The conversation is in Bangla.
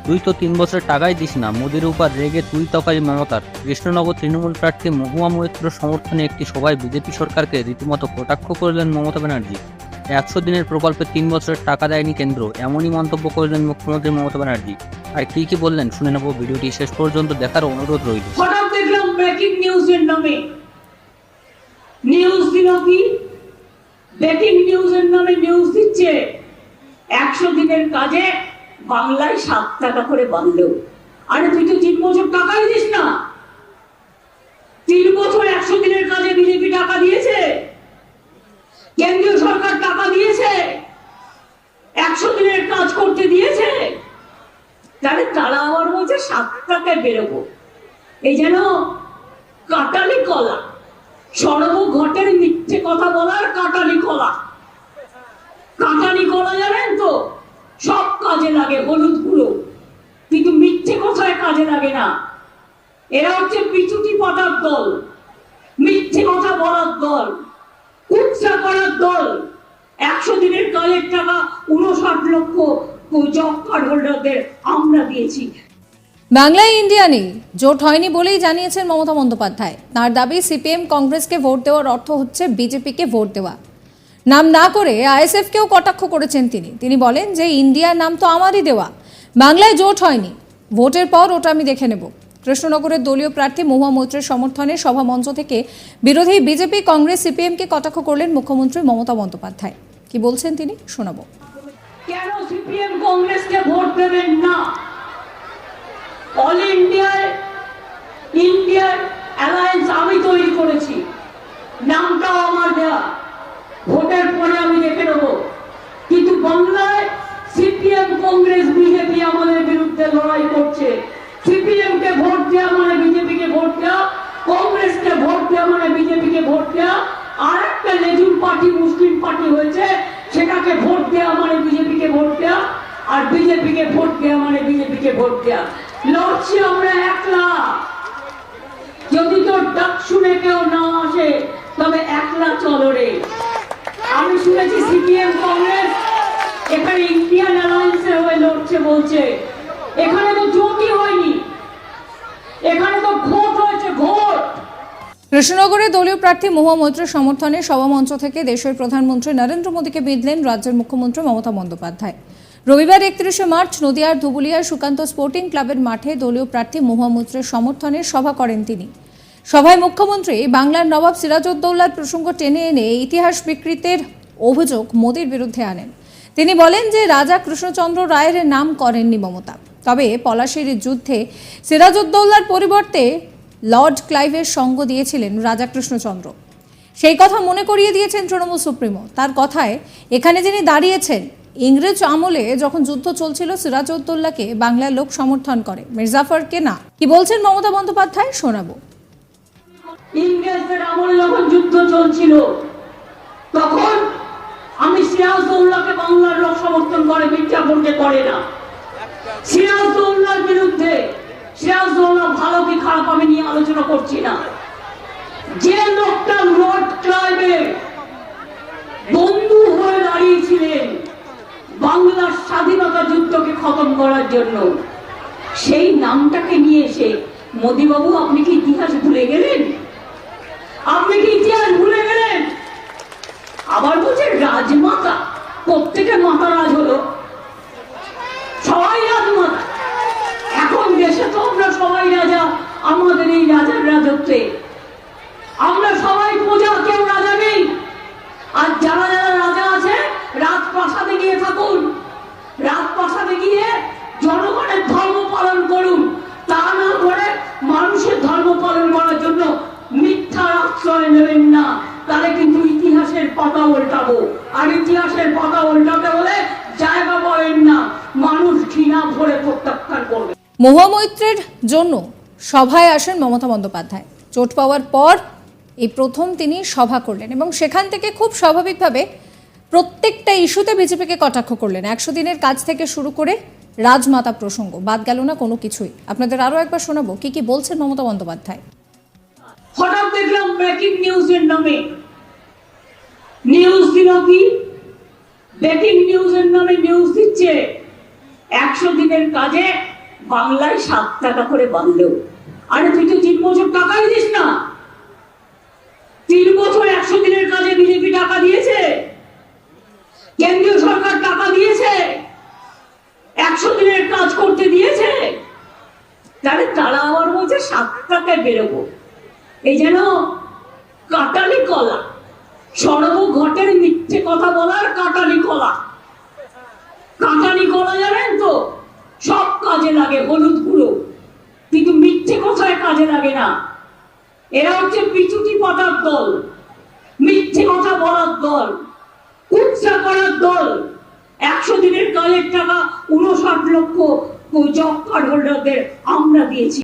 তুই তো 3 বছরের টাকাই দিস না। মোদির উপর রেগে তুই তকাই মমতার। কৃষ্ণনগর তৃণমূল প্রার্থী মহুয়া মৈত্র সমর্থনে একটি সভায় বিজেপি সরকারকে রীতিমতো কটাক্ষ করলেন মমতা ব্যানার্জি। 100 দিনের প্রকল্পে 3 বছরের টাকা দেয়নি কেন্দ্র, এমনই মন্তব্য করলেন মুখ্যমন্ত্রী মমতা ব্যানার্জি। আর কি বললেন শুনে নেব, ভিডিওটি শেষ পর্যন্ত দেখার অনুরোধ রইল। হঠাৎ দেখলাম ব্রেকিং নিউজের নামে নিউজ দিল কি, ব্রেকিং নিউজের নামে নিউজ দিচ্ছে 100 দিনের কাজে বাংলায় 7 টাকা করে বাড়লো। আরে তুই তো 3 বছর টাকাই দিস না। 3 বছর 100 দিনের কাজে বিজেপি টাকা দিয়েছে, কেন্দ্রীয় সরকার টাকা দিয়েছে, 100 দিনের কাজ করতে দিয়েছে। তাহলে তারা আবার বলছে 7 টাকায় বেরোবো। এই যেন কাটালি কলা, সর্বঘটের মিথ্যে কথা বলার কাটালি কলা। কাটালি কলা জানেন তো, সব কাজে লাগে, হলুদ গুঁড়ো, কিন্তু মিথ্যে কথায় কাজে লাগে না। এরা হচ্ছে পিছুটি পাতার দল, মিথ্যে কথা বলার দল, কুৎসা করার দল। 100 দিনের কাজের টাকা 59 লক্ষ জব কার্ড হোল্ডারদের আমরা দিয়েছি। বাংলায় ইন্ডিয়া নেই, জোট হয়নি বলেই জানিয়েছেন মমতা বন্দ্যোপাধ্যায়। তার দাবি সিপিএম কংগ্রেসকে ভোট দেওয়ার অর্থ হচ্ছে বিজেপিকে ভোট দেওয়া। নাম না করে আইএসএফকেও কটাক্ষ করেছেন তিনি বলেন যে ইন্ডিয়ার নাম তো আমারই দেওয়া, বাংলায় জোট হয়নি, ভোটের পর ওটা আমি দেখে নেব। কৃষ্ণনগরের দলীয় প্রার্থী মহুয়া মৈত্রের সমর্থনে সভা মঞ্চ থেকে বিরোধী বিজেপি কংগ্রেস সিপিএমকে কটাক্ষ করলেন মুখ্যমন্ত্রী মমতা বন্দ্যোপাধ্যায়। কি বলছেন তিনি শোনাবো। কেন সিপিএম কংগ্রেসকে ভোট দেবেন না? অল ইন্ডিয়ার অ্যালায়েন্স আমি তৈরি করেছি, নামটাও আমার দেয়া, ভোটের পরে আমি দেখে নেব। কিন্তু বাংলায় সিপিএম কংগ্রেস বিজেপি আমাদের বিরুদ্ধে লড়াই করছে। সিপিএম কে ভোট দেওয়া মানে বিজেপিকে ভোট দেওয়া, কংগ্রেসকে ভোট দেওয়া মানে বিজেপিকে ভোট দেওয়া। আর একটা লেজুর পার্টি মুসলিম পার্টি হয়েছে, সেটাকে ভোট দেওয়া মানে বিজেপিকে ভোট দেওয়া, আর বিজেপিকে ভোট দেওয়া মানে বিজেপিকে ভোট দেওয়া। লড়ছি আমরা একলা। যদি তোর ডাক শুনে কেউ না আসে তবে একলা চলো রে। আমি শুনেছি সিপিএম কংগ্রেস এখানে ইন্ডিয়ান অ্যালায়েন্সের হয়ে লড়ছে বলছে। এখানে তো জোটই হয়নি, এখানে তো ভোট হয়েছে, ভোট। কৃষ্ণনগরে দলীয় প্রার্থী মহুয়া মৈত্রের সমর্থনে সভামঞ্চ থেকে দেশের প্রধানমন্ত্রী নরেন্দ্র মোদীকে বিঁধলেন রাজ্যের মুখ্যমন্ত্রী মমতা বন্দ্যোপাধ্যায়। রবিবার 31শে মার্চ নদিয়ার ধুবুলিয়ার সুকান্ত স্পোর্টিং ক্লাবের মাঠে দলীয় প্রার্থী মহুয়া মৈত্রের সমর্থনে সভা করেন তিনি। সভায় মুখ্যমন্ত্রী বাংলার নবাব সিরাজউদ্দৌলার প্রসঙ্গ টেনে এনে ইতিহাস বিকৃতির অভিযোগ মোদীর বিরুদ্ধে আনেন। তিনি বলেন যে রাজা কৃষ্ণচন্দ্র রায়ের নাম করেননি মমতা, তবে পলাশীর যুদ্ধে সিরাজউদ্দৌলার পরিবর্তে লর্ড ক্লাইভের সঙ্গ দিয়েছিলেন রাজা কৃষ্ণচন্দ্র। সেই কথা মনে করিয়ে দিয়েছেন তৃণমূল সুপ্রিমো। তার কথায় এখানে যিনি দাঁড়িয়েছেন, ইংরেজ আমলে যখন যুদ্ধ চলছিল সিরাজউদ্দৌলাকে বাংলার লোক সমর্থন করে, মির্জাফরকে না। কি বলছেন মমতা বন্দ্যোপাধ্যায় শোনাবো। ইংরেজদের আমলে যখন যুদ্ধ চলছিল তখন আমি সিরাজউদ্দৌলাকে বাংলার লোক সমর্থন করে, মির্জাফরকে করে না। সিরাজউদ্দৌলার বিরুদ্ধে, সিরাজউদ্দৌলা ভালো কি খারাপ আমি নিয়ে আলোচনা করছি না। যে লোকটা লর্ড ক্লাইভের বন্ধু হয়ে দাঁড়িয়েছিলেন বাংলার স্বাধীনতা যুদ্ধকে খতম করার জন্য, সেই নামটাকে নিয়ে এসে মোদীবাবু আপনি কি ইতিহাস ভুলে গেলেন? আপনি কি ইতিহাস ভুলে গেলেন? আবার বলছে রাজমাতা, প্রত্যেকের মাতা রাজ হলো, সবাই রাজমাতা। এখন দেশে তো আমরা সবাই রাজা, আমাদের এই রাজার রাজত্বে আমরা সবাই প্রজা, কেউ রাজা নেই। আর যারা যারা রাজা আছে রাজপ্রাসাদে গিয়ে থাকুন, রাজপ্রাসাদে গিয়ে জনগণের ধর্ম পালন করুন। তা না করে মানুষের ধর্ম পালন করার জন্য মিথ্যার আশ্রয় নেবেন না, তাহলে কিন্তু ইতিহাসের পাতা উল্টাবো। আর ইতিহাসের পাতা উল্টাতে হলে জায়গা পাবেন না, মানুষ ঘৃণা ভরে প্রত্যাখ্যান করবে। মহুয়া মৈত্রের জন্য সভায় আসেন মমতা বন্দ্যোপাধ্যায়। চোট পাওয়ার পর এই প্রথম তিনি সভা করলেন এবং সেখান থেকে খুব স্বাভাবিকভাবে প্রত্যেকটা ইস্যুতে বিজেপিকে কটাক্ষ করলেন। 100 দিনের কাজ থেকে শুরু করে রাজমাতা প্রসঙ্গ বাদ গেল না কোনো কিছুই। আপনাদের আরো একবার শোনাবো কি বলছেন মমতা বন্দ্যোপাধ্যায়। হঠাৎ দেখলাম ব্রেকিং নিউজের নামে নিউজ দিল কি, ব্রেকিং নিউজের নামে নিউজ দিচ্ছে 100 দিনের কাজে বাংলায় 7 টাকা করে বাড়লেও, আরে তুই তো 3 বছর টাকাই দিস না। 3 বছর 100 দিনের কাজে বিজেপি টাকা দিয়েছে, কেন্দ্রীয় সরকার টাকা দিয়েছে, 100 দিনের কাজ করতে দিয়েছে। তাহলে তারা আবার বলছে 7 টাকায় বেরোবো। এই যেন কাটালি কলা, সর্বঘটের মিথ্যে কথা বলার কাটালি কলা। কাটালি কলা জানেন তো, সব কাজে লাগে, হলুদ গুঁড়ো, কিন্তু মিথ্যে কথায় কাজে লাগে না। এরা হচ্ছে পিছুটি পাতার দল, মিথ্যে কথা বলার দল, কুৎসা করার দল। 100 দিনের কাজের টাকা 59 লক্ষ জব কার্ড হোল্ডারদের আমরা দিয়েছি।